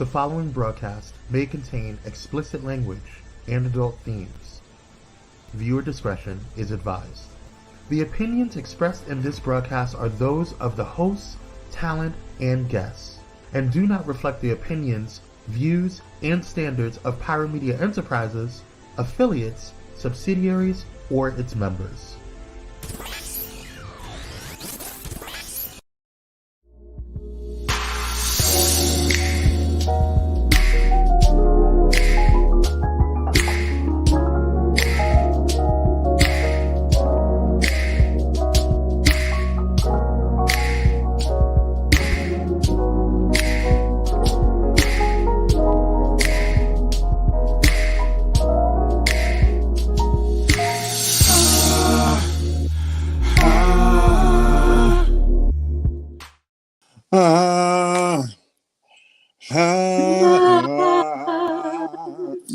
The following broadcast may contain explicit language and adult themes. Viewer discretion is advised. The opinions expressed in this broadcast are those of the hosts, talent, and guests, and do not reflect the opinions, views, and standards of Pyromedia Enterprises, affiliates, subsidiaries, or its members.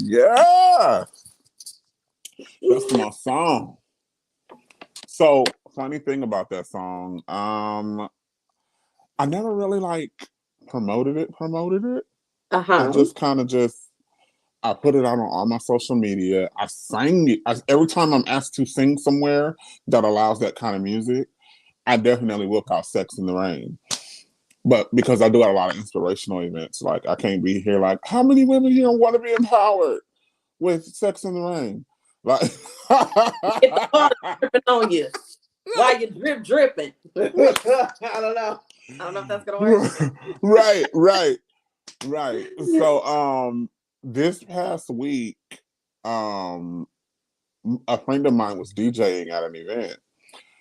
Yeah, that's my song. So funny thing about that song, I never really promoted it. I just kind of I put it out on all my social media. I sang it. Every time I'm asked to sing somewhere that allows that kind of music, I definitely whip out Sex in the Rain. But because I do a lot of inspirational events, like I can't be here like, how many women here want to be empowered with Sex in the Rain? Like, get the water dripping on you while you're dripping. I don't know if that's gonna work. Right. So this past week, a friend of mine was DJing at an event.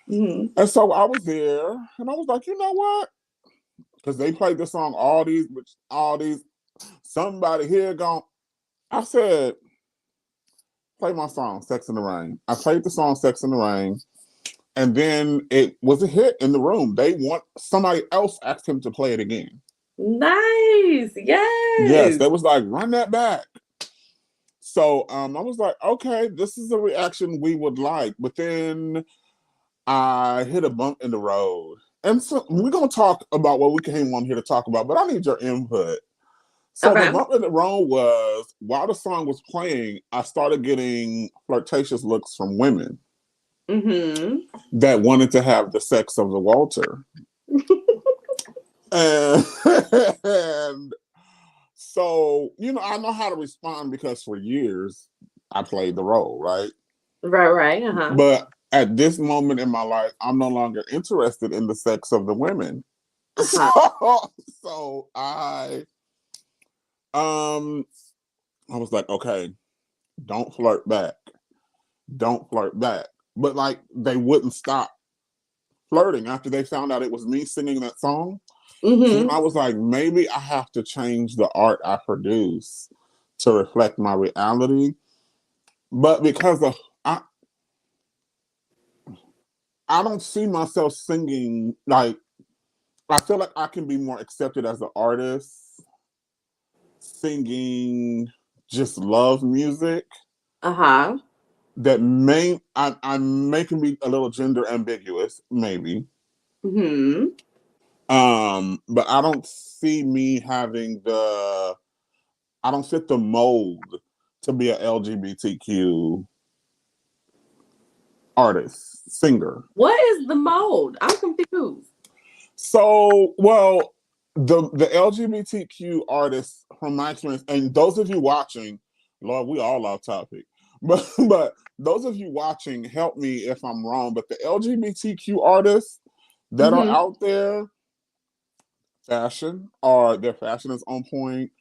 Mm-hmm. And so I was there and I was like, you know what? Because they played this song, all these, somebody here gone. I said, play my song, Sex in the Rain. I played the song, Sex in the Rain, and then it was a hit in the room. Somebody else asked him to play it again. Nice, yes. Yes, they was like, run that back. So I was like, okay, this is a reaction we would like. But then I hit a bump in the road. And so we're going to talk about what we came on here to talk about, but I need your input. So Okay. The bump in the road was, while the song was playing, I started getting flirtatious looks from women that wanted to have the sex of the Walter. and so, I know how to respond because for years I played the role, right? Right. Uh-huh. But at this moment in my life, I'm no longer interested in the sex of the women. Uh-huh. So I was like, okay, don't flirt back. But they wouldn't stop flirting after they found out it was me singing that song. So I was like, maybe I have to change the art I produce to reflect my reality. But because of I don't see myself singing, I feel like I can be more accepted as an artist singing just love music. Uh-huh. That I'm making me a little gender ambiguous, maybe. But I don't see me having I don't fit the mold to be an LGBTQ artist, singer. What is the mold? I'm confused. So, well, the LGBTQ artists, from my experience, and those of you watching, Lord, we all off topic, but those of you watching, help me if I'm wrong, but the LGBTQ artists that are out there, their fashion is on point,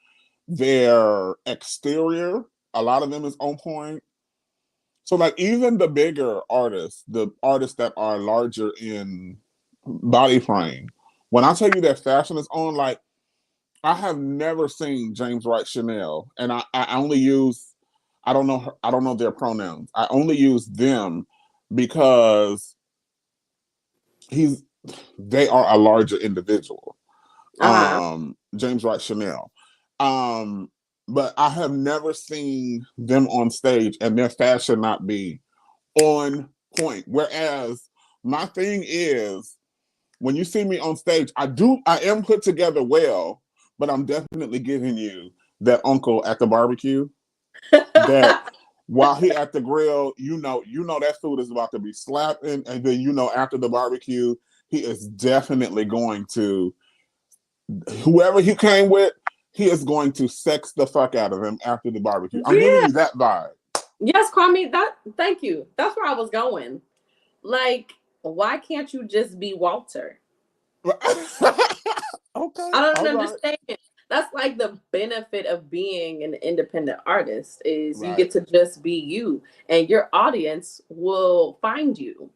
their exterior, a lot of them is on point. So even the bigger artists, the artists that are larger in body frame, when I tell you that fashion is on, I have never seen James Wright Chanel, and I only use, I don't know their pronouns. I only use them because they are a larger individual. James Wright Chanel. But I have never seen them on stage and their fashion not be on point. Whereas my thing is, when you see me on stage, I am put together well, but I'm definitely giving you that uncle at the barbecue that while he at the grill, you know that food is about to be slapping, and then after the barbecue, he is definitely going to, whoever he came with, he is going to sex the fuck out of him after the barbecue. I'm giving you that vibe. Yes, Kwame, thank you. That's where I was going. Like, why can't you just be Walter? Okay. I don't understand. Right. That's like the benefit of being an independent artist is you get to just be you, and your audience will find you,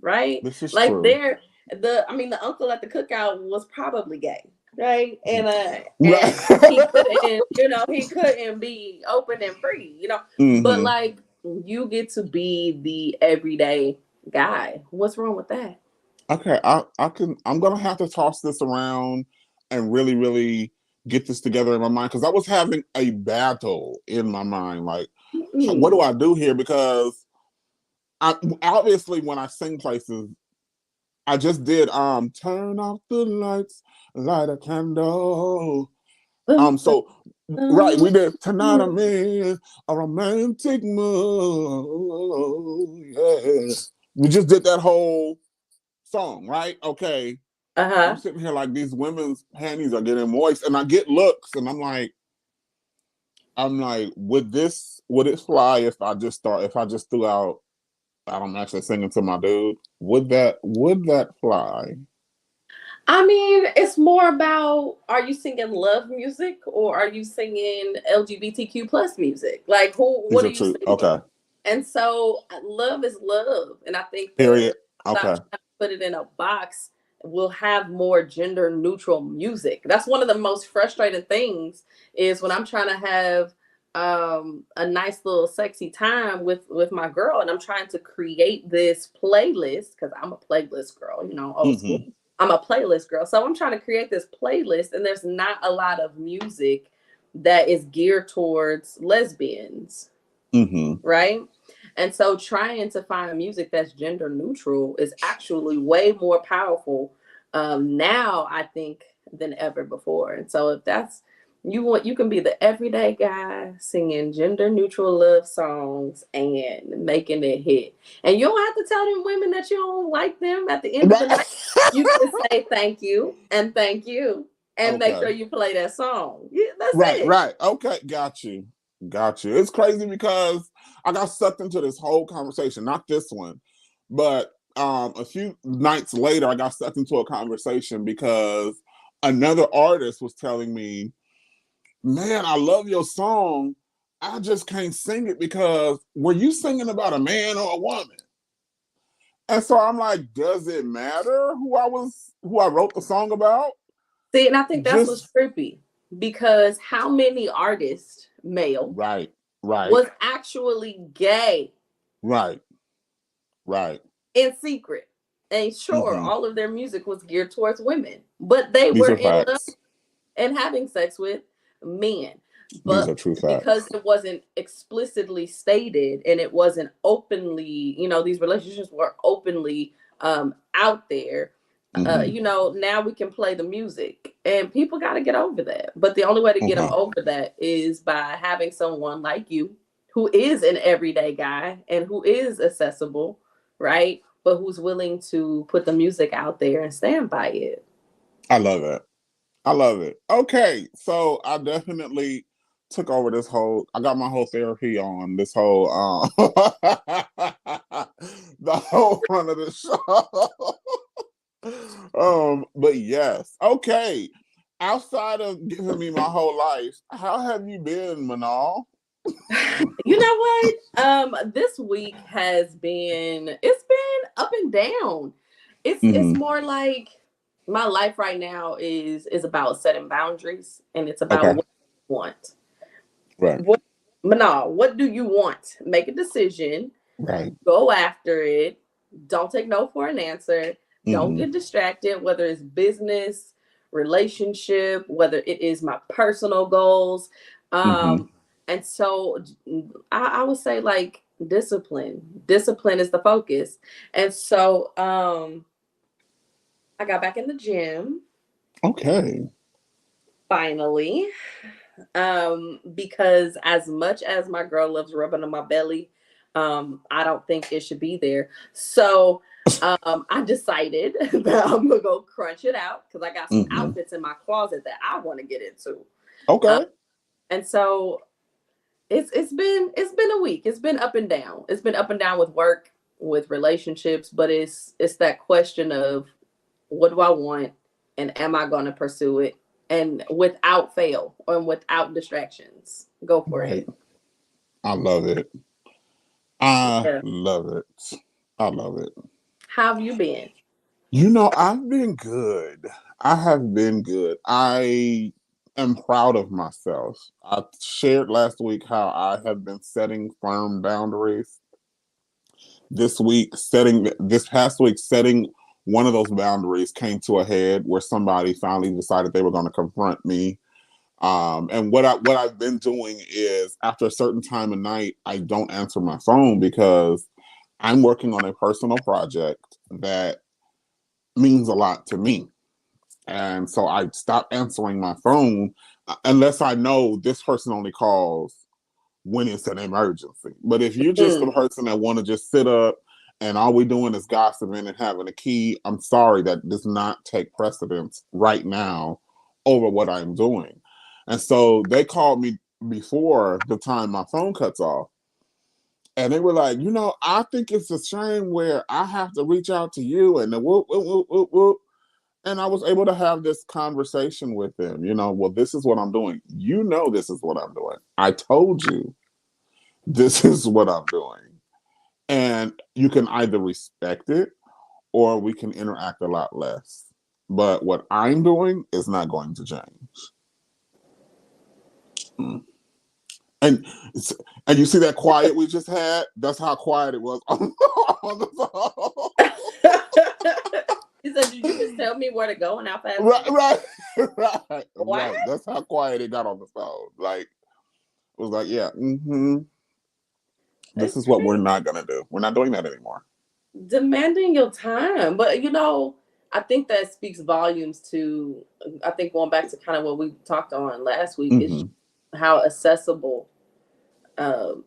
right? This is like true. The uncle at the cookout was probably gay, right? And he couldn't be open and free, But like, you get to be the everyday guy. What's wrong with that? Okay, I'm gonna have to toss this around and really, really get this together in my mind, because I was having a battle in my mind. Like, what do I do here? Because obviously when I sing places, I just did turn off the lights, light a candle. So right, we did Tonight I'm in a Romantic Mood. Yeah. We just did that whole song, right? Okay. I'm sitting here like, these women's panties are getting moist, and I get looks, and I'm like, would it fly if I just threw out, I'm actually singing to my dude? Would that fly? I mean, it's more about, are you singing love music or are you singing LGBTQ plus music? Like, what are you singing? Okay. And so love is love. And I think period. Stop trying to put it in a box, will have more gender neutral music. That's one of the most frustrating things, is when I'm trying to have a nice little sexy time with my girl, and I'm trying to create this playlist, because I'm a playlist girl, old school. I'm a playlist girl. So I'm trying to create this playlist, and there's not a lot of music that is geared towards lesbians. Right? And so trying to find music that's gender neutral is actually way more powerful now, I think, than ever before. And so if that's you can be the everyday guy singing gender neutral love songs and making it hit. And you don't have to tell them women that you don't like them at the end of the night. You can say thank you and make sure you play that song. Yeah, that's it. Right. Okay, got you. It's crazy because I got sucked into this whole conversation, not this one, but a few nights later, I got sucked into a conversation because another artist was telling me, man, I love your song, I just can't sing it because were you singing about a man or a woman? And so I'm like, does it matter who I wrote the song about? See, and I think that's what's trippy, because how many artists, male, right, was actually gay, right, in secret, and sure, all of their music was geared towards women, but they were in love and having sex with men. But these are true facts. Because it wasn't explicitly stated, and it wasn't openly, these relationships were openly out there. Now we can play the music, and people got to get over that. But the only way to get them over that is by having someone like you, who is an everyday guy and who is accessible, right? But who's willing to put the music out there and stand by it. I love it. Okay, so I definitely took over this whole, I got my whole therapy on this whole the whole front of the show. But yes, okay, outside of giving me my whole life, how have you been, Manal? You know what? This week it's been up and down. It's more like my life right now is about setting boundaries, and it's about what you want. Right. Manal, what do you want? Make a decision. Right. Go after it. Don't take no for an answer. Don't get distracted, whether it's business, relationship, whether it is my personal goals. And so I would say, like, discipline is the focus. And so I got back in the gym. Okay. Finally. Because as much as my girl loves rubbing on my belly, I don't think it should be there. So I decided that I'm gonna go crunch it out because I got some outfits in my closet that I want to get into. Okay. And so it's been a week. It's been up and down. It's been up and down with work, with relationships, but it's that question of what do I want and am I going to pursue it, and without fail and without distractions. Go for it. I love it. I Yeah. love it. I love it. How have you been? You know, I've been good. I have been good. I am proud of myself. I shared last week how I have been setting firm boundaries. This past week, setting one of those boundaries came to a head where somebody finally decided they were going to confront me. And what I've been doing is after a certain time of night, I don't answer my phone because I'm working on a personal project that means a lot to me. And so I stopped answering my phone unless I know this person only calls when it's an emergency. But if you're just the person that want to just sit up and all we're doing is gossiping and having a key, I'm sorry, that does not take precedence right now over what I'm doing. And so they called me before the time my phone cuts off. And they were like, you know, I think it's a shame where I have to reach out to you and the whoop, whoop, whoop, whoop, whoop. And I was able to have this conversation with them. You know, well, this is what I'm doing. You know, this is what I'm doing. I told you this is what I'm doing. And you can either respect it or we can interact a lot less. But what I'm doing is not going to change. And you see that quiet we just had? That's how quiet it was on the phone. He said, "Did you just tell me where to go and how fast?" Right. What? Right. That's how quiet it got on the phone. Like, it was like, yeah, this is what we're not gonna do. We're not doing that anymore. Demanding your time, but you know, I think that speaks volumes to. I think going back to kind of what we talked on last week is how accessible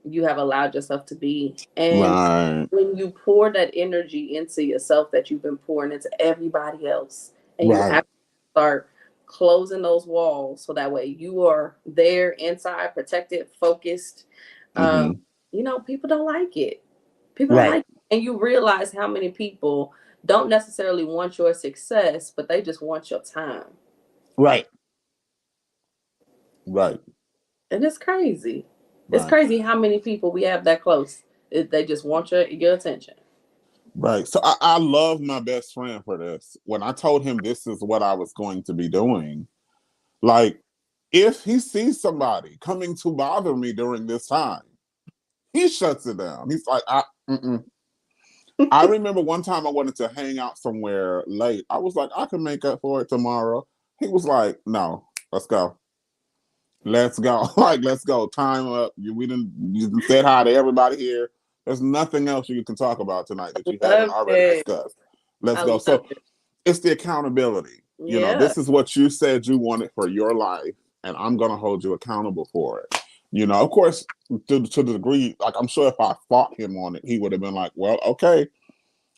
you have allowed yourself to be. And when you pour that energy into yourself that you've been pouring into everybody else, and you actually start closing those walls so that way you are there inside, protected, focused, you know, people don't like it. People don't like it. And you realize how many people don't necessarily want your success, but they just want your time. Right. And it's crazy. It's crazy how many people we have that close. They just want your attention. Right. So I love my best friend for this. When I told him this is what I was going to be doing, like, if he sees somebody coming to bother me during this time, he shuts it down. He's like, I remember one time I wanted to hang out somewhere late. I was like, I can make up for it tomorrow. He was like, no, let's go. Let's go. Like, let's go. Time up. You didn't said hi to everybody here. There's nothing else you can talk about tonight that you haven't already discussed. Let's go. So it's the accountability. You know, this is what you said you wanted for your life, and I'm going to hold you accountable for it. You know, of course, to the degree, like, I'm sure if I fought him on it, he would have been like, well, okay,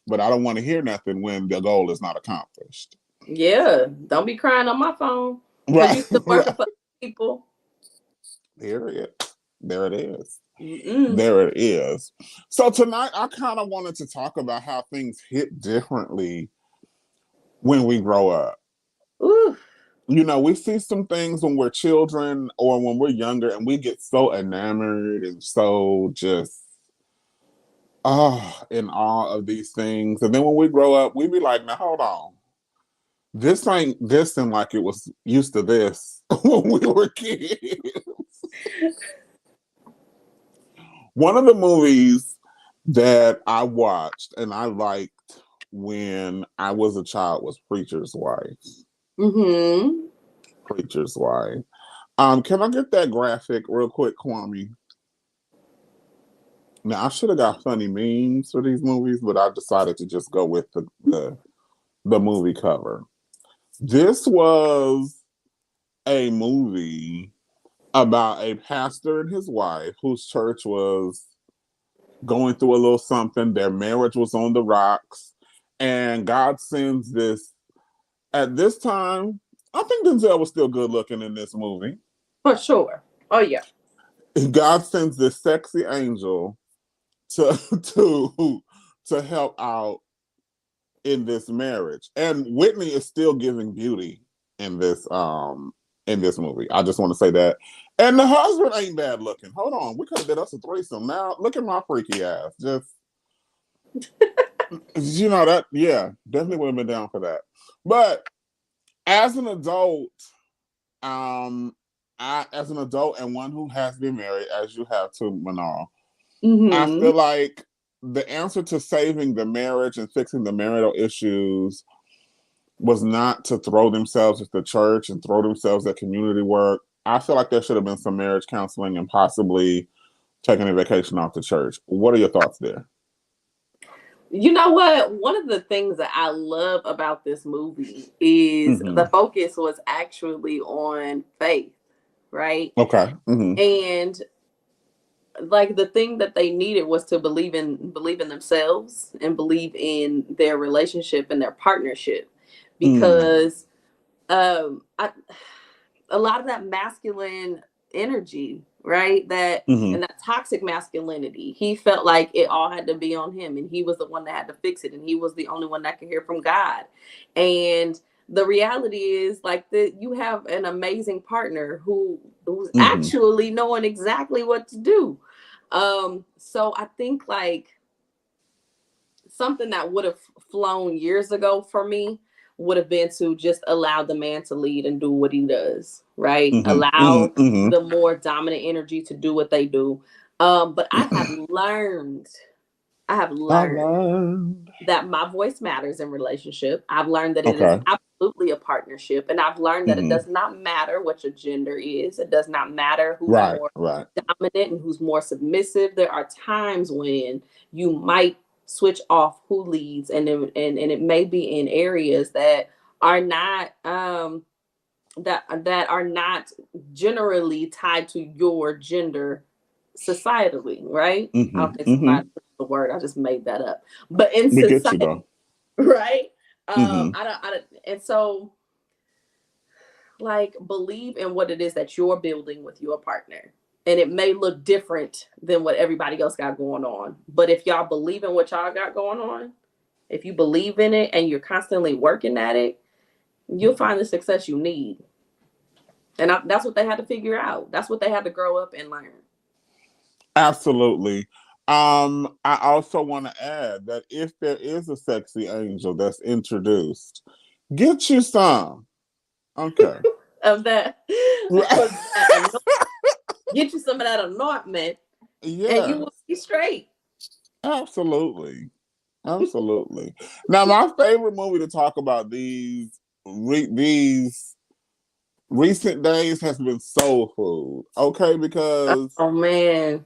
but I don't want to hear nothing when the goal is not accomplished. Yeah. Don't be crying on my phone. Right. You still working for people. There it is. There it is. So tonight, I kind of wanted to talk about how things hit differently when we grow up. Ooh. You know, we see some things when we're children or when we're younger, and we get so enamored and so just in awe of these things. And then when we grow up, we be like, now hold on. This ain't this and like it was used to this when we were kids. One of the movies that I watched and I liked when I was a child was Preacher's Wife. Preacher's Wife. Can I get that graphic real quick, Kwame? Now, I should have got funny memes for these movies, but I decided to just go with the movie cover. This was a movie about a pastor and his wife whose church was going through a little something. Their marriage was on the rocks. And God sends this, at this time, I think Denzel was still good looking in this movie. For sure. Oh, yeah. God sends this sexy angel to help out in this marriage. And Whitney is still giving beauty in this movie. I just want to say that. And the husband ain't bad looking. Hold on, we could have did us a threesome. Now look at my freaky ass. Just that, yeah, definitely would have been down for that. But as an adult, as an adult and one who has been married, as you have to, Manal, I feel like the answer to saving the marriage and fixing the marital issues was not to throw themselves at the church and throw themselves at community work. I feel like there should have been some marriage counseling and possibly taking a vacation off the church. What are your thoughts there? You know what? One of the things that I love about this movie is the focus was actually on faith, right? Okay. And like the thing that they needed was to believe in themselves and believe in their relationship and their partnership, because a lot of that masculine energy, right, that and that toxic masculinity, he felt like it all had to be on him, and he was the one that had to fix it, and he was the only one that could hear from God. And the reality is, like, that you have an amazing partner who's actually knowing exactly what to do. So I think like something that would have flown years ago for me would have been to just allow the man to lead and do what he does, right? Allow the more dominant energy to do what they do. But I have learned that my voice matters in relationship. I've learned that it is absolutely a partnership. And I've learned that it does not matter what your gender is. It does not matter who's more dominant and who's more submissive. There are times when you might switch off who leads, and it may be in areas that are not that are not generally tied to your gender societally, right? I don't think society is the word, I just made that up. But in society, right? I don't, and so like believe in what it is that you're building with your partner. And it may look different than what everybody else got going on. But if y'all believe in what y'all got going on, if you believe in it and you're constantly working at it, you'll find the success you need. And that's what they had to figure out. That's what they had to grow up and learn. Absolutely. I also want to add that if there is a sexy angel that's introduced, get you some. Okay. Of that. Get you some of that anointment, and you will be straight. Absolutely. Now, my favorite movie to talk about these recent days has been Soul Food. Okay, because man,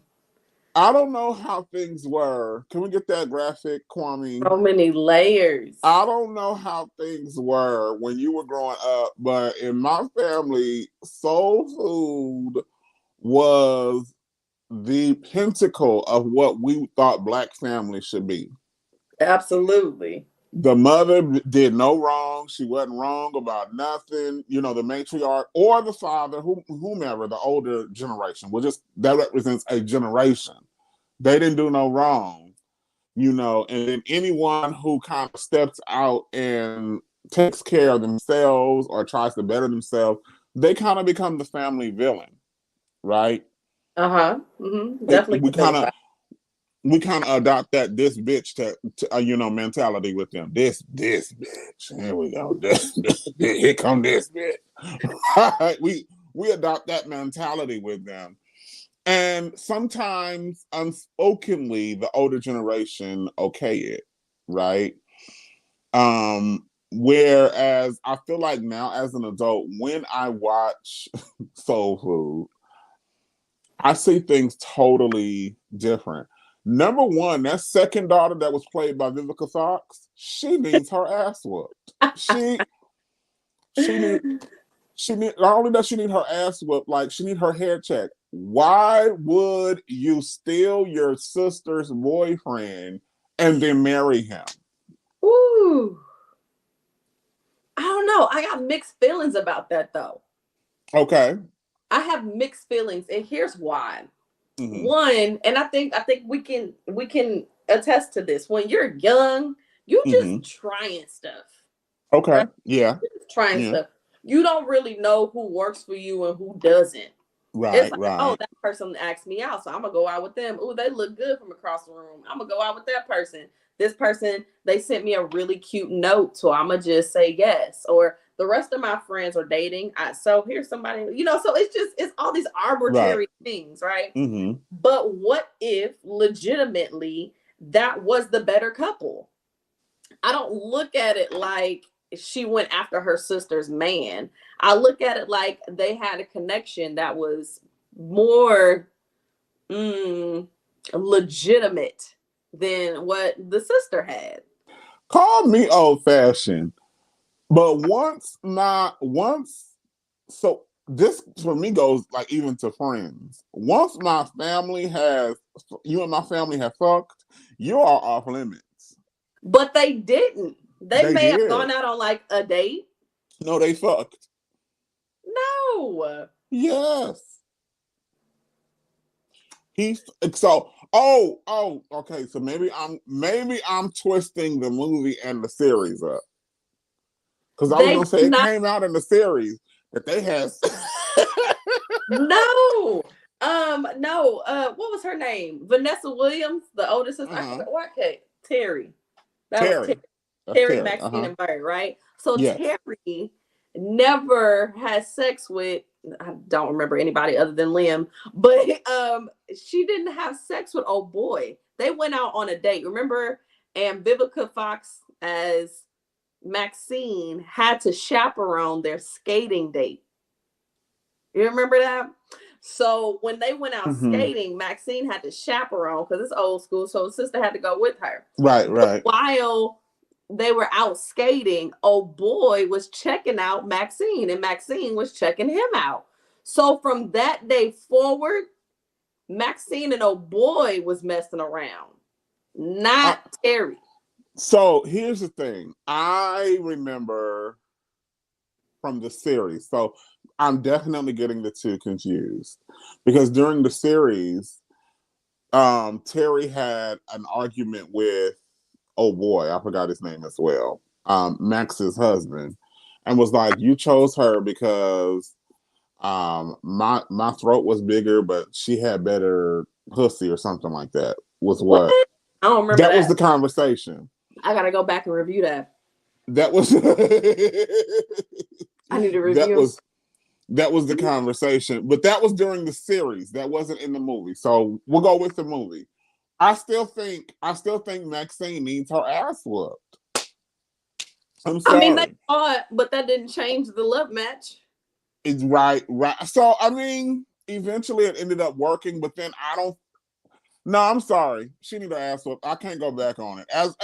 I don't know how things were. Can we get that graphic, Kwame? So many layers. I don't know how things were when you were growing up, but in my family, Soul Food was the pinnacle of what we thought Black families should be. Absolutely. The mother did no wrong. She wasn't wrong about nothing. You know, the matriarch or the father, whomever, the older generation, that represents a generation. They didn't do no wrong, you know, and then anyone who kind of steps out and takes care of themselves or tries to better themselves, they kind of become the family villain. Right? Definitely. We kind of adopt that this bitch to mentality with them. This bitch. Here we go. Here come this bitch. We adopt that mentality with them. And sometimes unspokenly, the older generation okay it, right? Whereas I feel like now as an adult, when I watch Soul Food, I see things totally different. Number one, that second daughter that was played by Vivica Fox, she needs her ass whooped. not only does she need her ass whooped, like she need her hair checked. Why would you steal your sister's boyfriend and then marry him? Ooh. I don't know. I got mixed feelings about that though. Okay. I have mixed feelings, and here's why. Mm-hmm. One, and I think we can attest to this. When you're young, you just trying stuff. Okay. Right? Yeah. Trying stuff. You don't really know who works for you and who doesn't. Right. It's like, right. oh, that person asked me out, so I'm gonna go out with them. Oh, they look good from across the room. I'm gonna go out with that person. This person, they sent me a really cute note, so I'm gonna just say yes. Or the rest of my friends are dating. So here's somebody, so it's all these arbitrary things, right? Mm-hmm. But what if legitimately that was the better couple? I don't look at it like she went after her sister's man. I look at it like they had a connection that was more legitimate than what the sister had. Call me old-fashioned, but so this for me goes like even to friends. Once you and my family have fucked, you are off limits. But they didn't. They may did. have gone out on like a date. No, they fucked. No. Yes. Okay. So maybe I'm twisting the movie and the series up. Because I was gonna say it came out in the series that they had. No. What was her name? Vanessa Williams, the oldest sister. Terry. Terry, Maxine, and Bird, right? So yes. Terry never had sex with, I don't remember anybody other than Liam, but she didn't have sex with old boy. They went out on a date. Remember, and Vivica Fox as Maxine had to chaperone their skating date. You remember that? So when they went out skating, Maxine had to chaperone because it's old school. So his sister had to go with her. Right. But while they were out skating, old boy was checking out Maxine and Maxine was checking him out. So from that day forward, Maxine and old boy was messing around, not Terry. So here's the thing. I remember from the series. So I'm definitely getting the two confused because during the series, Terry had an argument with, oh boy, I forgot his name as well, Max's husband, and was like, you chose her because my throat was bigger, but she had better pussy or something like that. Was what? I don't remember. That was the conversation. I gotta go back and review that. That was. I need to review. That was the conversation, but that was during the series. That wasn't in the movie. So we'll go with the movie. I still think Maxine needs her ass whooped. I'm sorry. I mean, they fought, but that didn't change the love match. It's right. So I mean, eventually it ended up working, but then No, I'm sorry. She need her ass whooped. I can't go back on it. As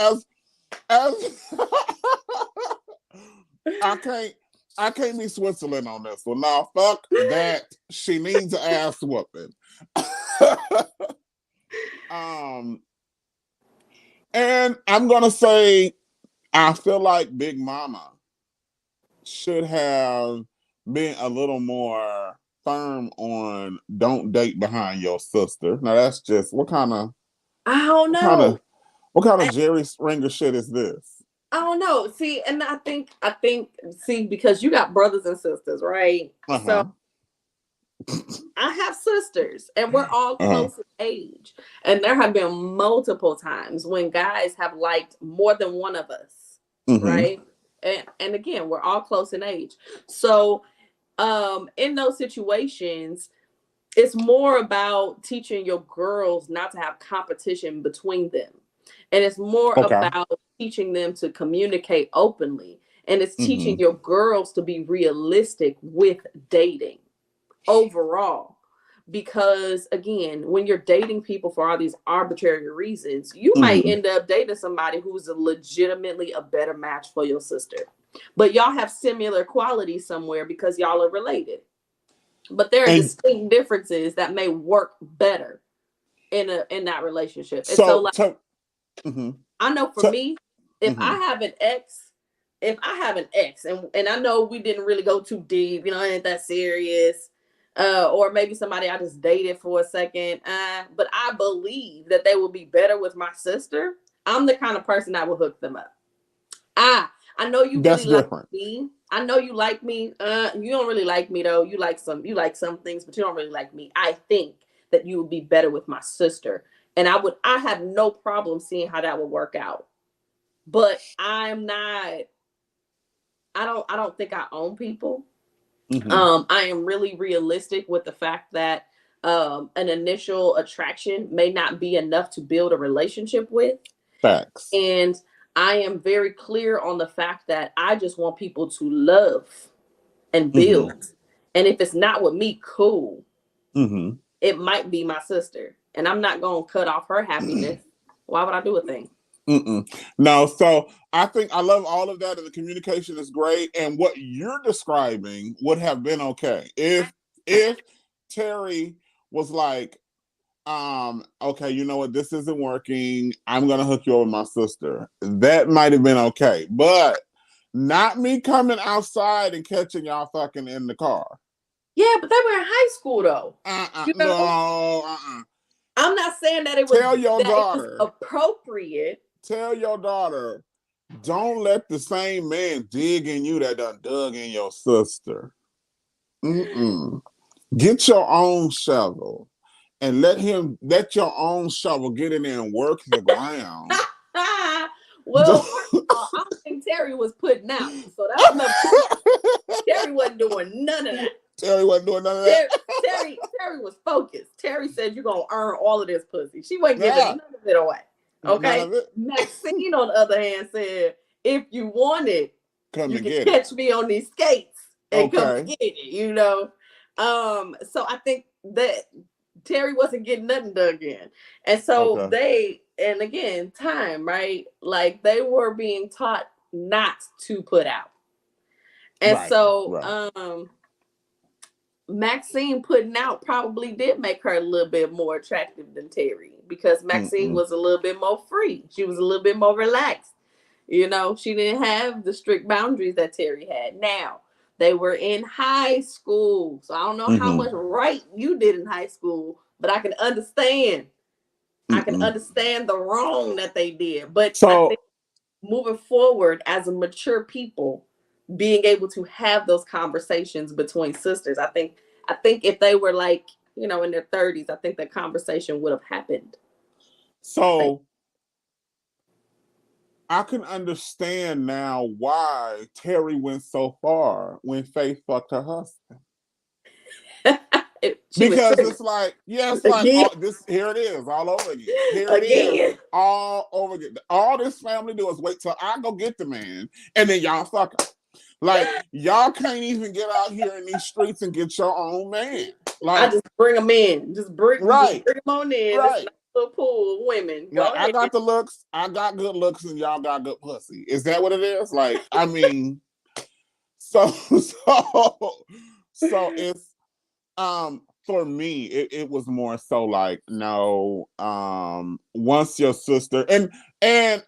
I can't be Switzerland on this one. Now, fuck that. She needs an ass whooping. And I'm gonna say, I feel like Big Mama should have been a little more firm on don't date behind your sister. Now that's just what kind of Jerry Springer shit is this? I don't know. See, and I think because you got brothers and sisters, right? So I have sisters and we're all close in age. And there have been multiple times when guys have liked more than one of us, right? And again, we're all close in age. So in those situations, it's more about teaching your girls not to have competition between them. And it's more about teaching them to communicate openly. And it's teaching your girls to be realistic with dating overall. Because again, when you're dating people for all these arbitrary reasons, you might end up dating somebody who's legitimately a better match for your sister. but y'all have similar qualities somewhere because y'all are related. But there are distinct differences that may work better in that relationship. And so like, I know for me, if I have an ex, and I know we didn't really go too deep, you know, ain't that serious, or maybe somebody I just dated for a second, but I believe that they will be better with my sister, I'm the kind of person that will hook them up. I know you really like me. I know you like me. You don't really like me though. You like some things, but you don't really like me. I think that you would be better with my sister. And I have no problem seeing how that would work out. But I don't think I own people. I am really realistic with the fact that an initial attraction may not be enough to build a relationship with. Facts. And I am very clear on the fact that I just want people to love and build. And if it's not with me, cool. It might be my sister. And I'm not going to cut off her happiness. Why would I do a thing? No, so I think I love all of that, and the communication is great. And what you're describing would have been okay if Terry was like, okay, you know what, this isn't working, I'm gonna hook you up with my sister. That might have been okay, but not me coming outside and catching y'all fucking in the car. Yeah, but they were in high school though. You know? No, I'm not saying that it was, tell your daughter, it was appropriate. Tell your daughter, don't let the same man dig in you that done dug in your sister. Get your own shovel and let your own shovel get in there and work the ground. Well, I don't think Terry was putting out, so that's enough. Terry wasn't doing none of that. Terry wasn't doing none of that. Terry was focused. Terry said, "You're gonna earn all of this pussy." She wasn't giving none of it away. Okay. Maxine, on the other hand, said, "If you want it, you can catch me on these skates and come get it." You know. So I think that Terry wasn't getting nothing dug in, and so and again, time, right? Like they were being taught not to put out, and Maxine putting out probably did make her a little bit more attractive than Terry, because Maxine was a little bit more free. She was a little bit more relaxed. You know, she didn't have the strict boundaries that Terry had. Now, they were in high school, so I don't know how much right you did in high school, but I can understand. I can understand the wrong that they did. But I think moving forward as a mature people, being able to have those conversations between sisters. I think if they were like, you know, in their 30s, I think that conversation would have happened. So I can understand now why Terry went so far when Faith fucked her husband. Because it's like, yes, like this. Here it is, all over again. Here it is, all over again. All this family do is wait till I go get the man, and then y'all fuck him. Like y'all can't even get out here in these streets and get your own man. Like I just bring them in, just bring them on in. Right. Little pool of women. Like, I got the looks, I got good looks, and y'all got good pussy. Is that what it is? Like, I mean, so it's for me, it was more so like, no, once your sister, and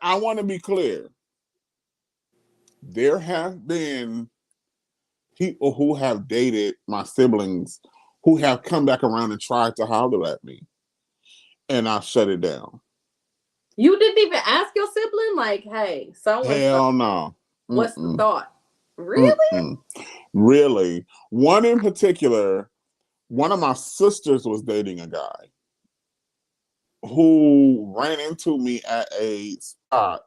I want to be clear, there have been people who have dated my siblings who have come back around and tried to holler at me, and I shut it down. You didn't even ask your sibling, like, hey, hell no. What's the thought? Really? Really. One in particular, one of my sisters was dating a guy who ran into me at a spot,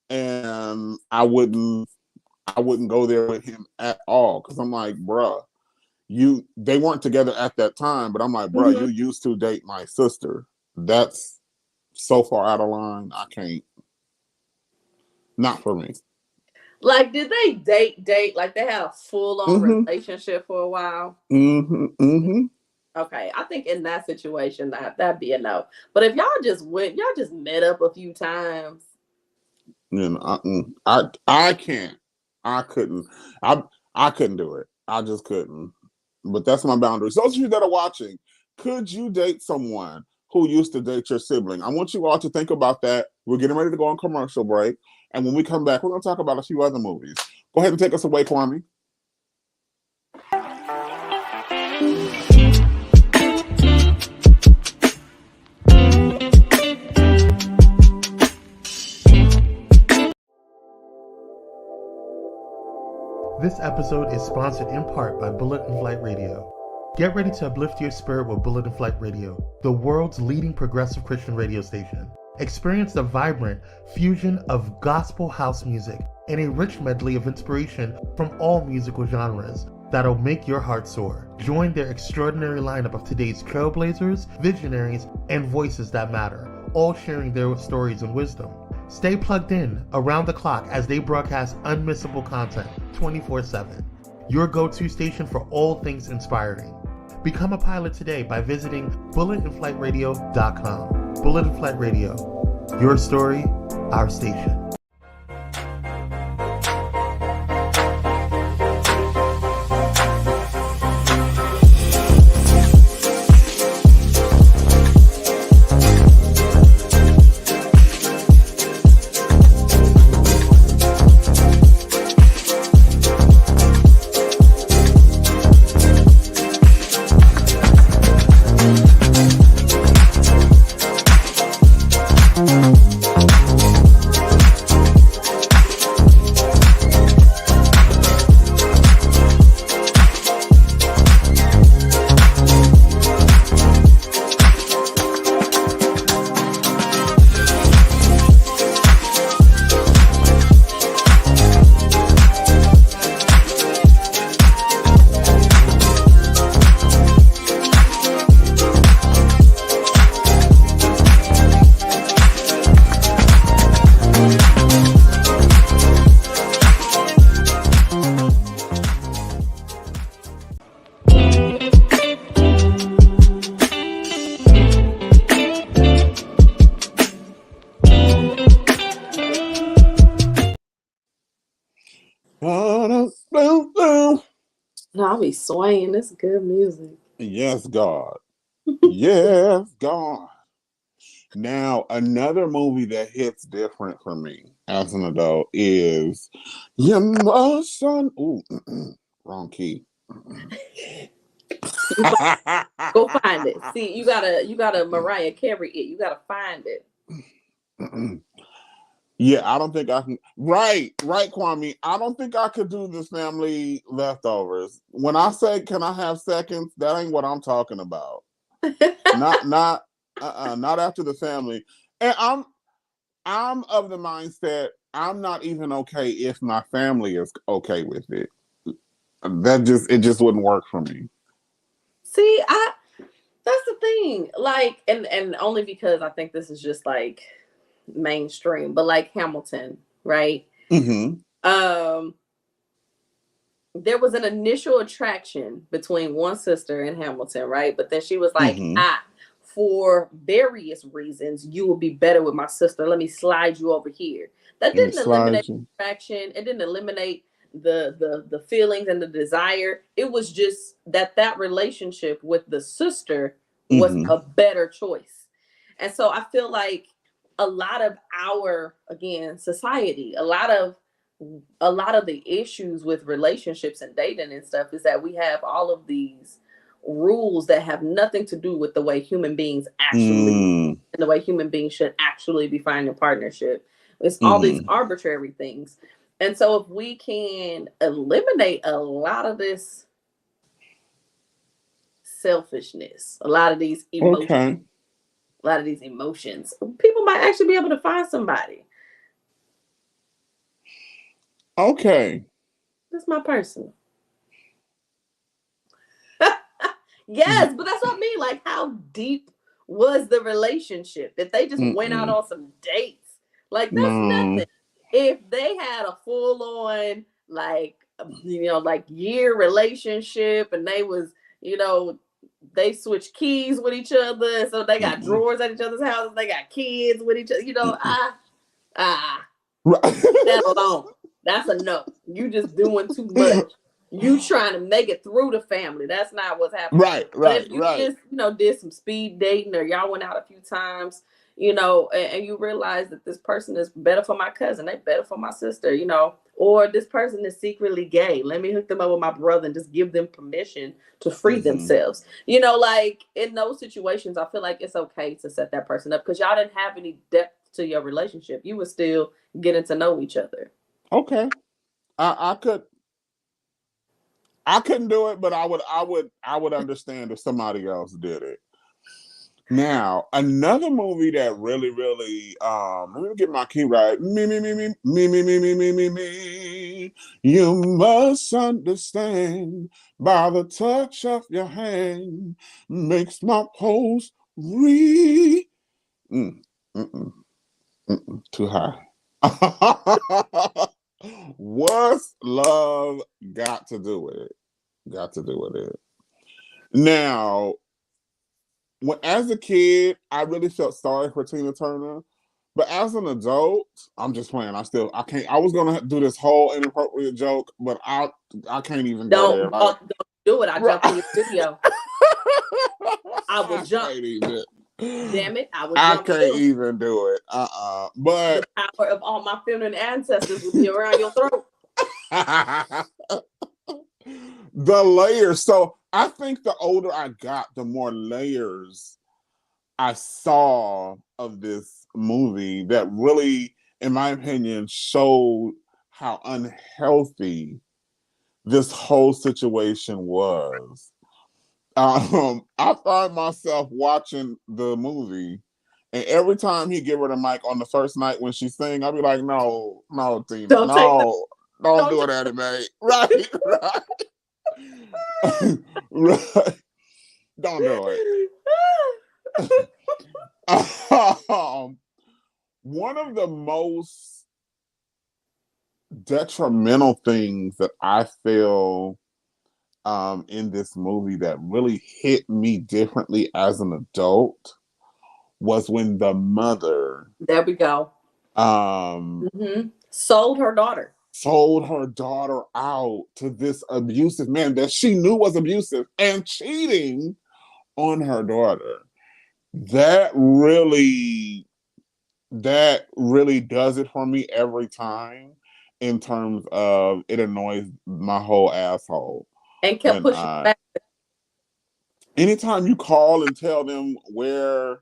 and I wouldn't go there with him at all, because I'm like, bruh, they weren't together at that time, but I'm like, bruh, you used to date my sister. That's so far out of line. I can't. Not for me. Like, did they date? Like, they had a full-on relationship for a while? Okay, I think in that situation, that'd be a no. But if y'all just met up a few times. You know, I can't. I couldn't. I couldn't do it. I just couldn't. But that's my boundaries. Those of you that are watching, could you date someone who used to date your sibling? I want you all to think about that. We're getting ready to go on commercial break. And when we come back, we're going to talk about a few other movies. Go ahead and take us away, Kwame. This episode is sponsored in part by Bullet and Flight Radio. Get ready to uplift your spirit with Bullet and Flight Radio, the world's leading progressive Christian radio station. Experience the vibrant fusion of gospel house music and a rich medley of inspiration from all musical genres that'll make your heart soar. Join their extraordinary lineup of today's trailblazers, visionaries, and voices that matter, all sharing their stories and wisdom. Stay plugged in around the clock as they broadcast unmissable content 24/7. Your go-to station for all things inspiring. Become a pilot today by visiting bulletandflightradio.com. Bullet and Flight Radio. Your story, our station. No, I'll be swaying. This good music. Yes, God. Yes, God. Now, another movie that hits different for me as an adult is Your Son. Ooh, wrong key. Go find it. See, you gotta Mariah Carey it. You gotta find it. Yeah, I don't think I can. Right, Kwame. I don't think I could do this family leftovers. When I say, can I have seconds? That ain't what I'm talking about. not after the family. And I'm of the mindset I'm not even okay if my family is okay with it. It just wouldn't work for me. See, that's the thing. Like, and only because I think this is just like mainstream, but like Hamilton, right? Mm-hmm. There was an initial attraction between one sister and Hamilton, right? But then she was like, for various reasons, you will be better with my sister. Let me slide you over here. That didn't eliminate the attraction. It didn't eliminate the feelings and the desire. It was just that relationship with the sister was a better choice. And so I feel like a lot of our, again, society, a lot of the issues with relationships and dating and stuff is that we have all of these rules that have nothing to do with the way human beings actually and the way human beings should actually be finding partnership. It's all these arbitrary things. And so if we can eliminate a lot of this selfishness, a lot of these emotions, people might actually be able to find somebody. Okay. That's my personal. Yes, but that's what I mean. Like, how deep was the relationship? If they just went out on some dates, like that's nothing. If they had a full-on, like, like year relationship, and they was, they switcch keys with each other, so they got drawers at each other's houses, they got kids with each other, settled on. That's a no. You just doing too much. You trying to make it through the family. That's not what's happening. Right. But if you just, did some speed dating, or y'all went out a few times, and you realize that this person is better for my cousin, they better for my sister, or this person is secretly gay. Let me hook them up with my brother and just give them permission to free themselves. Like in those situations, I feel like it's okay to set that person up because y'all didn't have any depth to your relationship. You were still getting to know each other. Okay. I couldn't do it, but I would understand if somebody else did it. Now, another movie that really, really, let me get my key right. Me. You must understand by the touch of your hand makes my pulse too high. What's love got to do with it? Now, as a kid, I really felt sorry for Tina Turner. But as an adult, I'm just playing. I can't. I was gonna do this whole inappropriate joke, but I can't even go there. Don't do it. I jump in your studio. I will jump. Damn it! I can't even do it. But the power of all my feminine ancestors will be around your throat. The layers. So I think the older I got, the more layers I saw of this movie that really, in my opinion, showed how unhealthy this whole situation was. I find myself watching the movie, and every time he give her the mic on the first night when she sing, I'll be like, no, Tina, don't do it, anime. Right. Right. Don't do it. One of the most detrimental things that I feel in this movie that really hit me differently as an adult was when the mother, there we go, sold her daughter out to this abusive man that she knew was abusive and cheating on her daughter. That really does it for me every time, in terms of it annoys my whole asshole. And kept pushing back. Anytime you call and tell them where,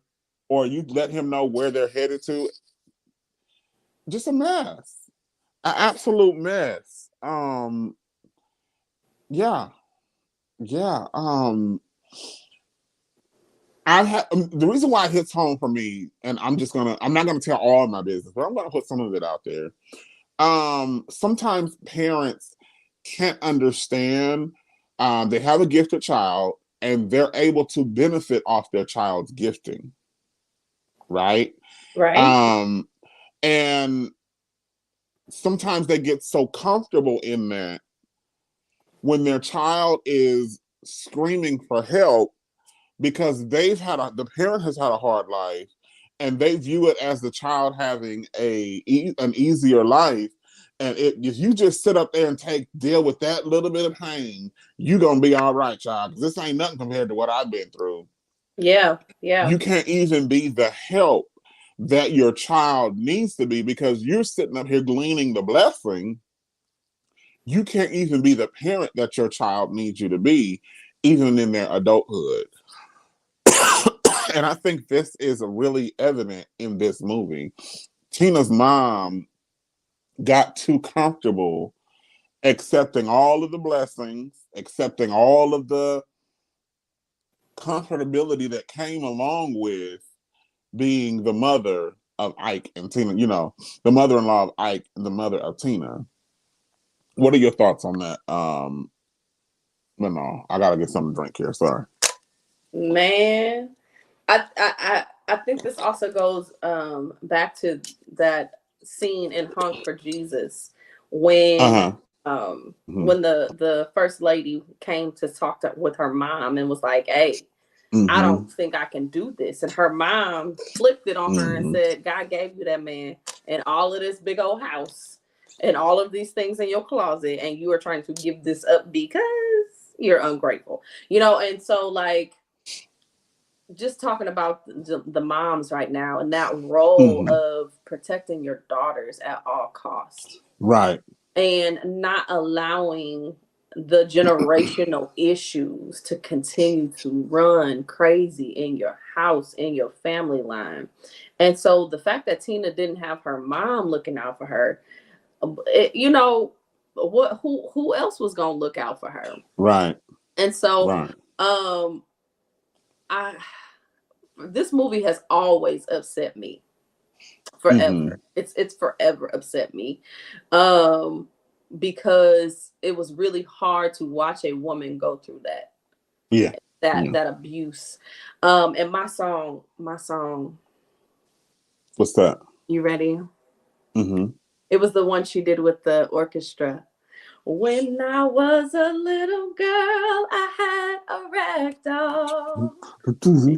or you let him know where they're headed to, just a mess. An absolute mess. Yeah. The reason why it hits home for me, and I'm not gonna tell all my business, but I'm gonna put some of it out there. Sometimes parents can't understand. They have a gifted child and they're able to benefit off their child's gifting. Right. And sometimes they get so comfortable in that when their child is screaming for help because the parent has had a hard life and they view it as the child having an easier life. And if you just sit up there and deal with that little bit of pain, you're going to be all right, child. Because this ain't nothing compared to what I've been through. Yeah. You can't even be the help that your child needs to be because you're sitting up here gleaning the blessing. You can't even be the parent that your child needs you to be, even in their adulthood. And I think this is really evident in this movie. Tina's mom got too comfortable accepting all of the blessings, accepting all of the comfortability that came along with being the mother of Ike and Tina, the mother-in-law of Ike and the mother of Tina. What are your thoughts on that? No, I gotta get something to drink here. Sorry. Man, I think this also goes back to that scene in Honk for Jesus when when the first lady came to talk with her mom and was like, hey, I don't think I can do this. And her mom flipped it on her and said, God gave you that man and all of this big old house. and all of these things in your closet, and you are trying to give this up because you're ungrateful, and so like just talking about the moms right now and that role of protecting your daughters at all costs. Right. And not allowing the generational issues to continue to run crazy in your house, in your family line. And so the fact that Tina didn't have her mom looking out for her, who else was going to look out for her? Right. And so, this movie has always upset me forever. It's forever upset me, because it was really hard to watch a woman go through that. Yeah. That abuse. And my song. What's that? You ready? It was the one she did with the orchestra. When I was a little girl, I had a rag doll.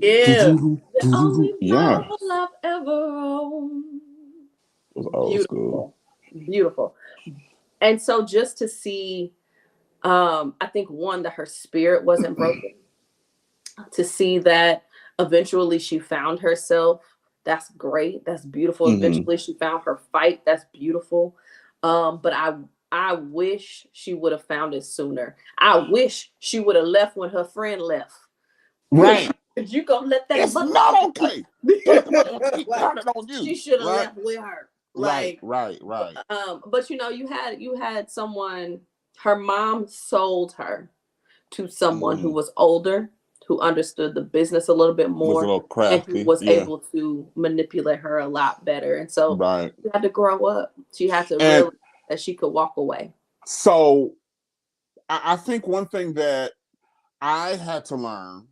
Yeah. The only novel I've ever owned. It was old school. Beautiful. And so just to see, I think one, that her spirit wasn't broken. To see that eventually she found herself, that's great. That's beautiful. Eventually she found her fight. That's beautiful. But I wish she would have found it sooner. I wish she would have left when her friend left. Right. You gonna let that? It's not okay. She should have left with her. Right. But you had someone. Her mom sold her to someone who was older, who understood the business a little bit more, was a little crafty, and who was able to manipulate her a lot better. And so she had to grow up. She had to realize that she could walk away. So I think one thing that I had to learn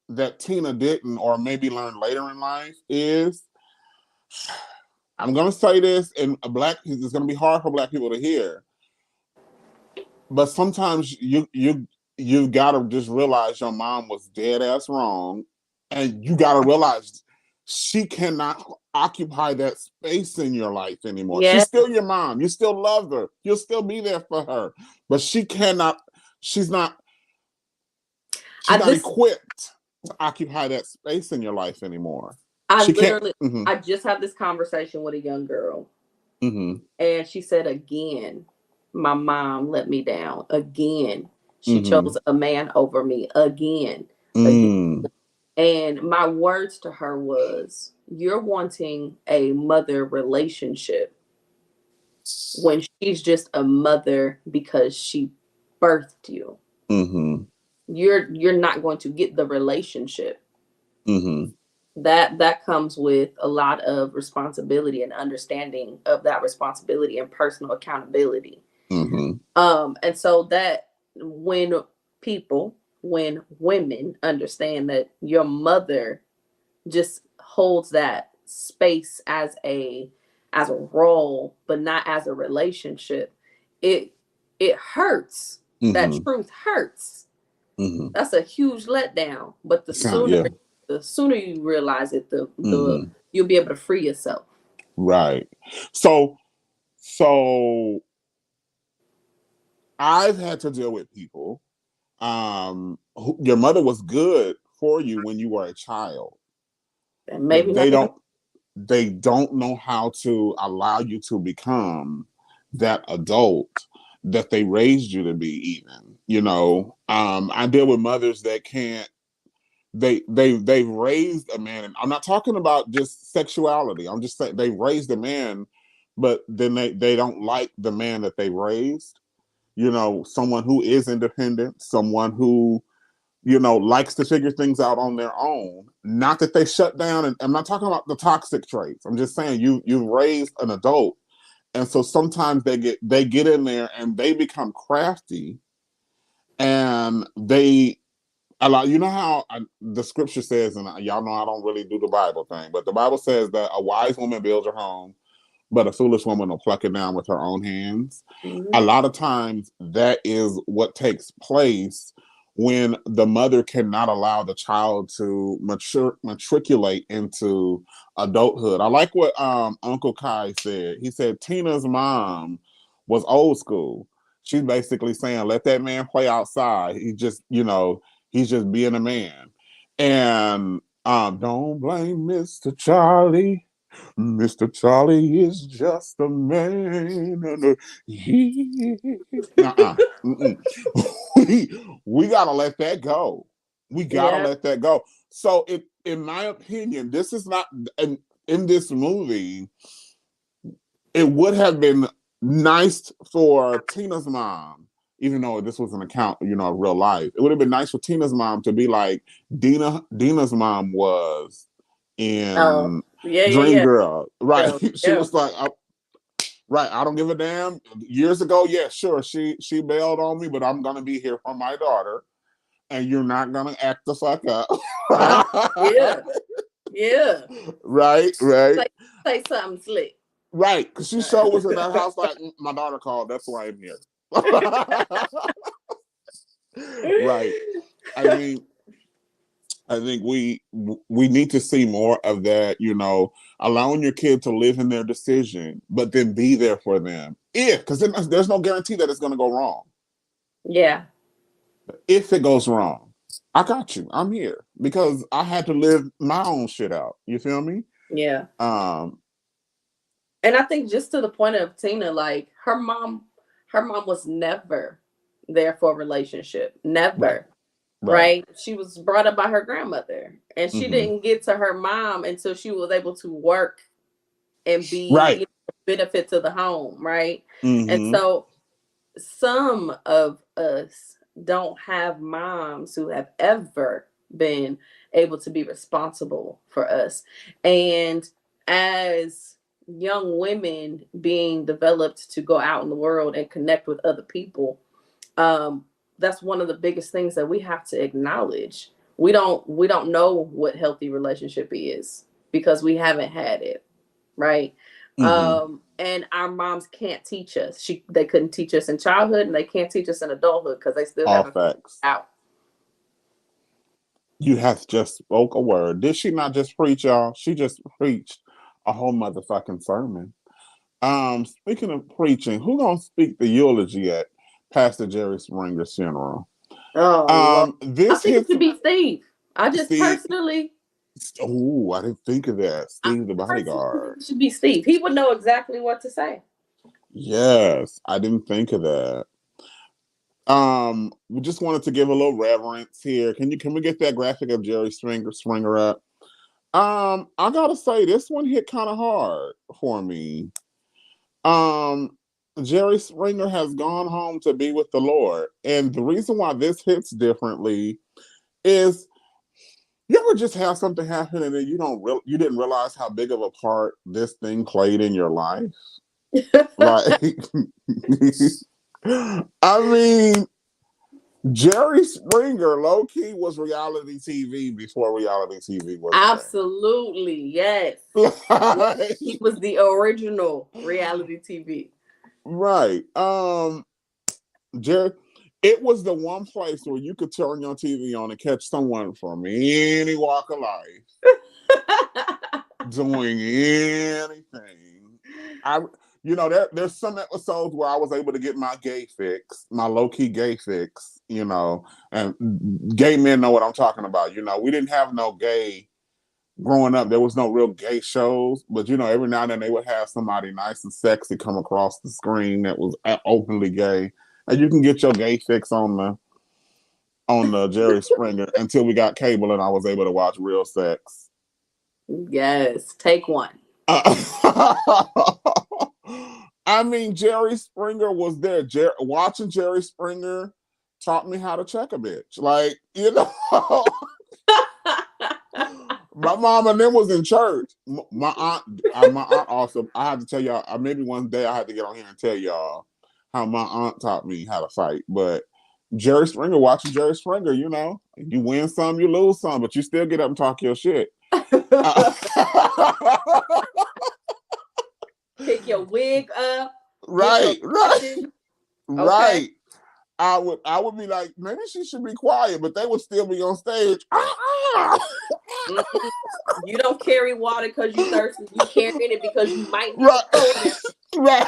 that Tina didn't, or maybe learn later in life, is, I'm going to say this, and it's going to be hard for Black people to hear, but sometimes you got to just realize your mom was dead ass wrong, and you got to realize she cannot occupy that space in your life anymore. She's still your mom. You still love her. You'll still be there for her, but she's not equipped to occupy that space in your life anymore. I just had this conversation with a young girl, and she said, again, my mom let me down. Again, she chose a man over me. Again. And my words to her was, you're wanting a mother relationship when she's just a mother because she birthed you. You're not going to get the relationship. That comes with a lot of responsibility and understanding of that responsibility and personal accountability. And so that when women understand that your mother just holds that space as a role, but not as a relationship, it hurts. That truth hurts. That's a huge letdown. But the sooner you realize it, the you'll be able to free yourself. Right. So I've had to deal with people. Your mother was good for you when you were a child. And maybe they don't know how to allow you to become that adult that they raised you to be. Even, I deal with mothers that can't. They've raised a man, and I'm not talking about just sexuality. I'm just saying they raised a man, but then they don't like the man that they raised. Someone who is independent, someone who, likes to figure things out on their own. Not that they shut down, and I'm not talking about the toxic traits. I'm just saying you raised an adult, and so sometimes they get in there and they become crafty, and they allow. You know how the scripture says, and y'all know I don't really do the Bible thing, but the Bible says that a wise woman builds her home, but a foolish woman will pluck it down with her own hands. A lot of times that is what takes place when the mother cannot allow the child to matriculate into adulthood. I like what Uncle Kai said. He said Tina's mom was old school. She's basically saying, let that man play outside. He just, he's just being a man. And don't blame Mr. Charlie. Mr. Charlie is just a man. We gotta let that go. We gotta let that go. So, in my opinion, this is not in this movie. It would have been nice for Tina's mom, even though this was an account, of real life. It would have been nice for Tina's mom to be like Dina's mom was in Dreamgirl, right? She was like, right, I don't give a damn. Years ago, yeah, sure, she bailed on me, but I'm gonna be here for my daughter, and you're not gonna act the fuck up. Yeah. Right. Say something slick. Right, because she sure was in that house like, my daughter called, that's why I'm here. Right. I think we need to see more of that, allowing your kid to live in their decision, but then be there for them. Because there's no guarantee that it's going to go wrong. Yeah. If it goes wrong, I got you. I'm here because I had to live my own shit out. You feel me? Yeah. And I think just to the point of Tina, like her mom was never there for a relationship. Never. Right? She was brought up by her grandmother. And she didn't get to her mom until she was able to work and be a benefit to the home. Right. And so some of us don't have moms who have ever been able to be responsible for us. And as young women being developed to go out in the world and connect with other people, that's one of the biggest things that we have to acknowledge. We don't know what healthy relationship is because we haven't had it, right? And our moms can't teach us. They couldn't teach us in childhood, and they can't teach us in adulthood because they still haven't figured it out. You have just spoke a word. Did she not just preach, y'all? She just preached a whole motherfucking sermon. Speaking of preaching, who gonna speak the eulogy at Pastor Jerry Springer's funeral? I think it should be Steve. I just personally. Oh, I didn't think of that. Steve, the bodyguard. It should be Steve. He would know exactly what to say. Yes, I didn't think of that. We just wanted to give a little reverence here. Can we get that graphic of Jerry Springer up? I gotta say, this one hit kind of hard for me. Jerry Springer has gone home to be with the Lord, and the reason why this hits differently is, you ever just have something happen and then you didn't realize how big of a part this thing played in your life? Like, I mean, Jerry Springer, low key, was reality TV before reality TV was. Absolutely, yes. He was the original reality TV. Right. Jerry, it was the one place where you could turn your TV on and catch someone from any walk of life doing anything. There's some episodes where I was able to get my gay fix, my low-key gay fix, and gay men know what I'm talking about. We didn't have no gay growing up. There was no real gay shows, but every now and then they would have somebody nice and sexy come across the screen that was openly gay, and you can get your gay fix on the Jerry Springer until we got cable and I was able to watch real sex. Yes, take one. I mean, Jerry Springer was there. Watching Jerry Springer taught me how to check a bitch. Like, my mom and them was in church. My aunt also, I had to tell y'all, maybe one day I had to get on here and tell y'all how my aunt taught me how to fight. But Jerry Springer, watching Jerry Springer, you win some, you lose some, but you still get up and talk your shit. Pick your wig up. Right. Okay. Right. I would be like, maybe she should be quiet, but they would still be on stage. You don't carry water because you thirsty. You carrying it because you might need right.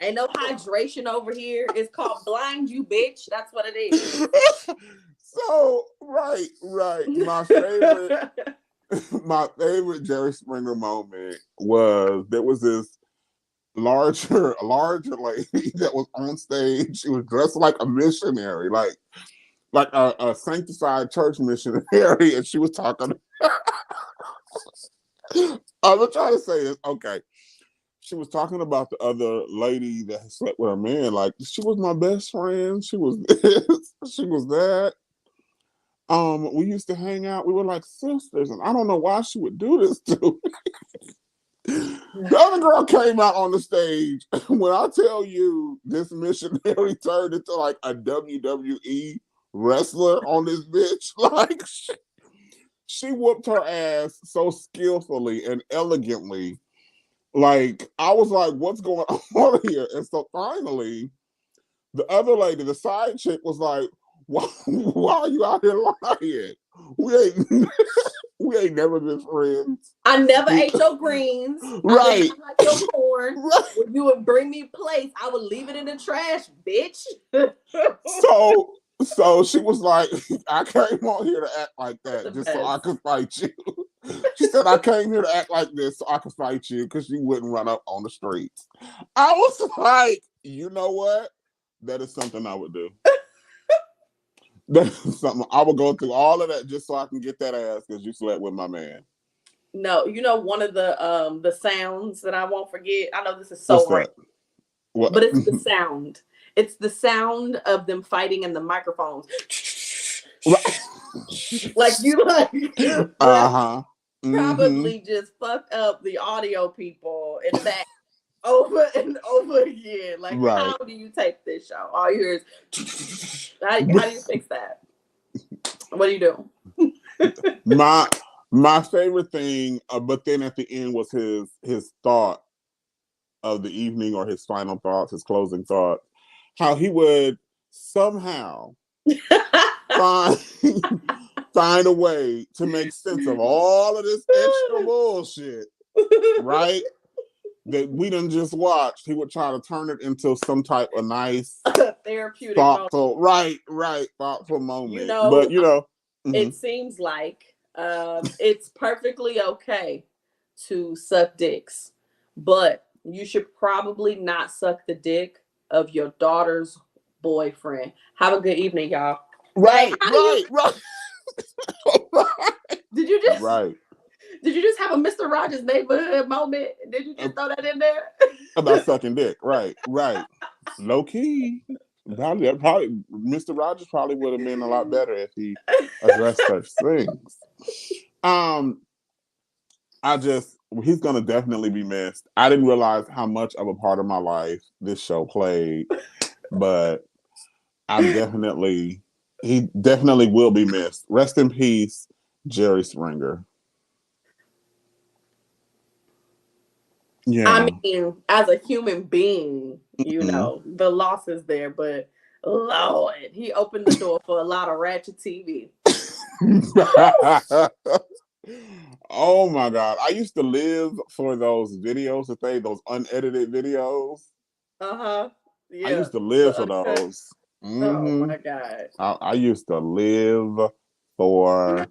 and Ain't no hydration over here. It's called blind you, bitch. That's what it is. So, right. My favorite Jerry Springer moment was there was this larger lady that was on stage. She was dressed like a missionary, like a sanctified church missionary, and she was talking. I'm trying to say this. Okay. She was talking about the other lady that slept with her man. Like, she was my best friend. She was this. She was that. We used to hang out. We were like sisters, and I don't know why she would do this to me. The other girl came out on the stage. When I tell you this missionary turned into like a WWE wrestler on this bitch, like she whooped her ass so skillfully and elegantly. Like, I was like, what's going on here? And so finally, the other lady, the side chick, was like, why are you out here lying? We ain't never been friends. I never ate your greens. Right. I like your corn. Right. When you would bring me plates, I would leave it in the trash, bitch. So she was like, I came on here to act like that just so I could fight you. She said, I came here to act like this so I could fight you because you wouldn't run up on the streets. I was like, you know what? That is something I would do. That is something I would go through all of that just so I can get that ass because you slept with my man. No, you know, one of the sounds that I won't forget. I know this is so random, but it's the sound. It's the sound of them fighting in the microphones. Like you probably just fucked up the audio people in the back over and over again. Like, how do you take this show? All you hear is how do you fix that? What do you do? My favorite thing, but then at the end was his thought of the evening, or his final thoughts, his closing thoughts. How he would somehow find a way to make sense of all of this extra bullshit, right? That we done just watched. He would try to turn it into some type of nice, therapeutic, thoughtful, thoughtful moment. You know, but it seems like it's perfectly okay to suck dicks, but you should probably not suck the dick of your daughter's boyfriend. Have a good evening, y'all. Right. Did you just have a Mr. Rogers Neighborhood moment? Did you just throw that in there? About sucking dick. Right. Low key. Probably Mr. Rogers probably would have been a lot better if he addressed such things. He's gonna definitely be missed. I didn't realize how much of a part of my life this show played, but he definitely will be missed. Rest in peace, Jerry Springer. Yeah. I mean, as a human being, you know, the loss is there, but Lord, he opened the door for a lot of ratchet TV. Oh my God. I used to live for those videos those unedited videos. Yeah. I used to live for those. Oh my God. I used to live for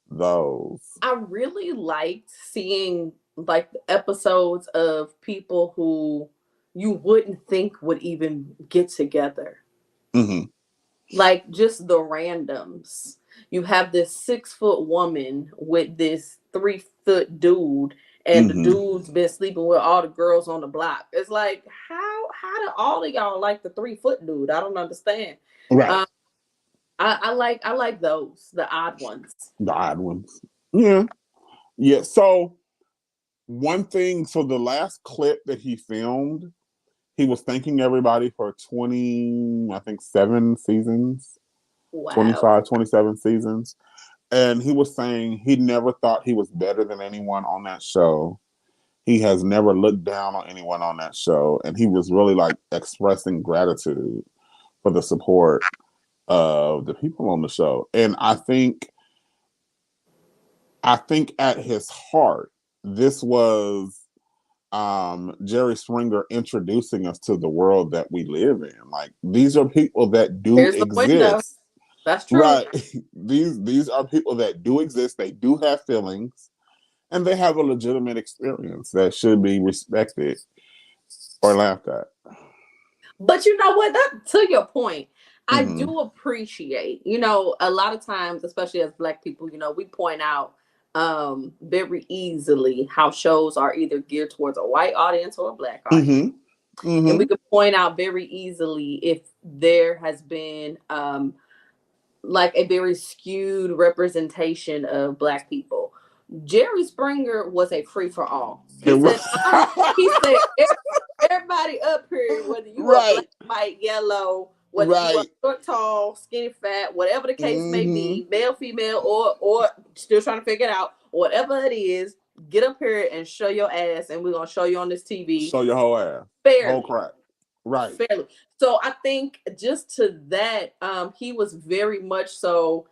those. I really liked seeing like episodes of people who you wouldn't think would even get together. Like just the randoms. You have this 6-foot woman with this 3-foot dude, and the dude's been sleeping with all the girls on the block. It's like, how do all of y'all like the 3-foot dude? I don't understand. Right. I like those, the odd ones. The odd ones. Yeah. Yeah. So one thing, the last clip that he filmed, he was thanking everybody for 7 seasons. Wow. 25, 27 seasons. And he was saying he never thought he was better than anyone on that show. He has never looked down on anyone on that show. And he was really like expressing gratitude for the support of the people on the show. And I think at his heart, this was Jerry Springer introducing us to the world that we live in. Like, these are people that do Here's the window. exist. That's true. Right. These are people that do exist. They do have feelings, and they have a legitimate experience that should be respected or laughed at. But you know what? That, to your point, I do appreciate, you know, a lot of times, especially as Black people, you know, we point out very easily how shows are either geared towards a white audience or a Black audience. And we could point out very easily if there has been like a very skewed representation of Black people. Jerry Springer was a free for all. He said everybody up here, whether you are black, white, yellow, whether you are short, tall, skinny, fat, whatever the case may be, male, female, or still trying to figure it out, whatever it is, get up here and show your ass, and we're gonna show you on this TV. Show your whole ass. Fairly. Whole crap. Right. Fairly. So I think just to that, he was very much so.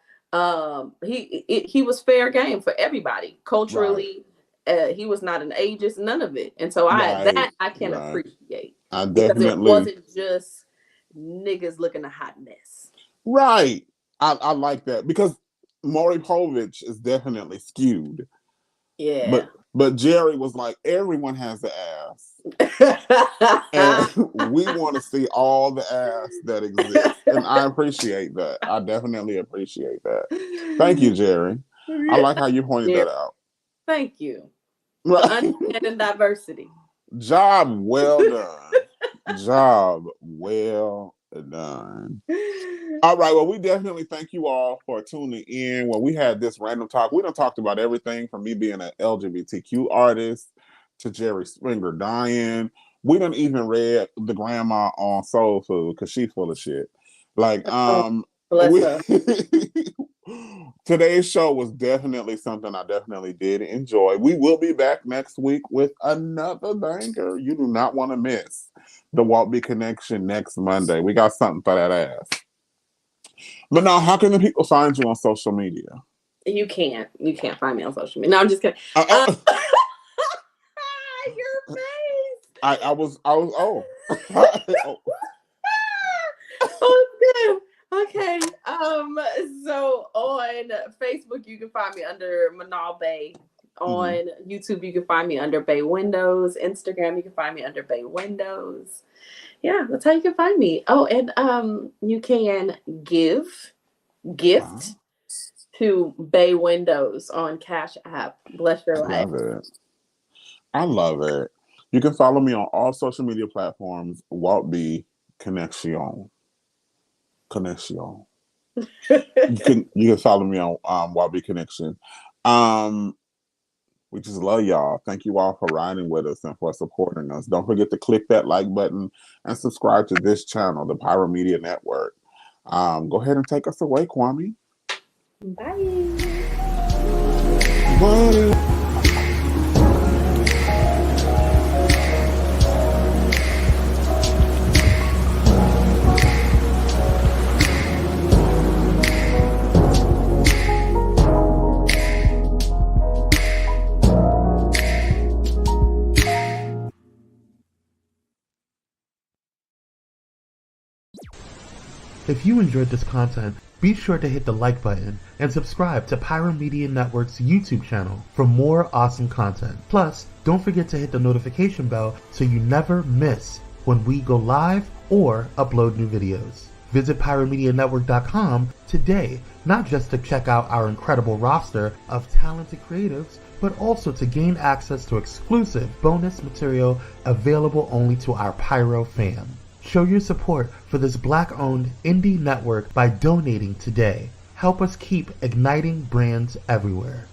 He was fair game for everybody culturally. He was not an ageist, none of it, and so I can appreciate. I definitely, because it wasn't just niggas looking a hot mess. Right. I like that, because Maury Povich is definitely skewed. Yeah. But Jerry was like, everyone has the ass. And we want to see all the ass that exists. And I appreciate that. I definitely appreciate that. Thank you, Jerry. I like how you pointed that out. Thank you. For understanding diversity. Job well done. Job well done. All right. Well, we definitely thank you all for tuning in. When we had this random talk, we done talked about everything from me being an LGBTQ artist to Jerry Springer dying. We done even read the grandma on Soul Food because she's full of shit. Like, bless her. Today's show was definitely something I definitely did enjoy. We will be back next week with another banger. You do not want to miss the WaltB Connection next Monday. We got something for that ass. But now, how can the people find you on social media? You can't find me on social media. No, I'm just kidding. Your face. I was oh. Oh, good. Okay. So on Facebook you can find me under Manal Bay. On YouTube you can find me under Bay Windows. Instagram you can find me under Bay Windows. Yeah, that's how you can find me. Oh, and you can gift to Bay Windows on Cash App. Bless your life. I love it. You can follow me on all social media platforms, WaltB Connection. You can follow me on WaltB Connection. We just love y'all. Thank you all for riding with us and for supporting us. Don't forget to click that like button and subscribe to this channel, the Pyro Media Network. Go ahead and take us away, Kwame. Bye. Bye. If you enjoyed this content, be sure to hit the like button and subscribe to Pyro Media Network's YouTube channel for more awesome content. Plus, don't forget to hit the notification bell so you never miss when we go live or upload new videos. Visit pyromedianetwork.com today, not just to check out our incredible roster of talented creatives, but also to gain access to exclusive bonus material available only to our Pyro fam. Show your support for this Black-owned indie network by donating today. Help us keep igniting brands everywhere.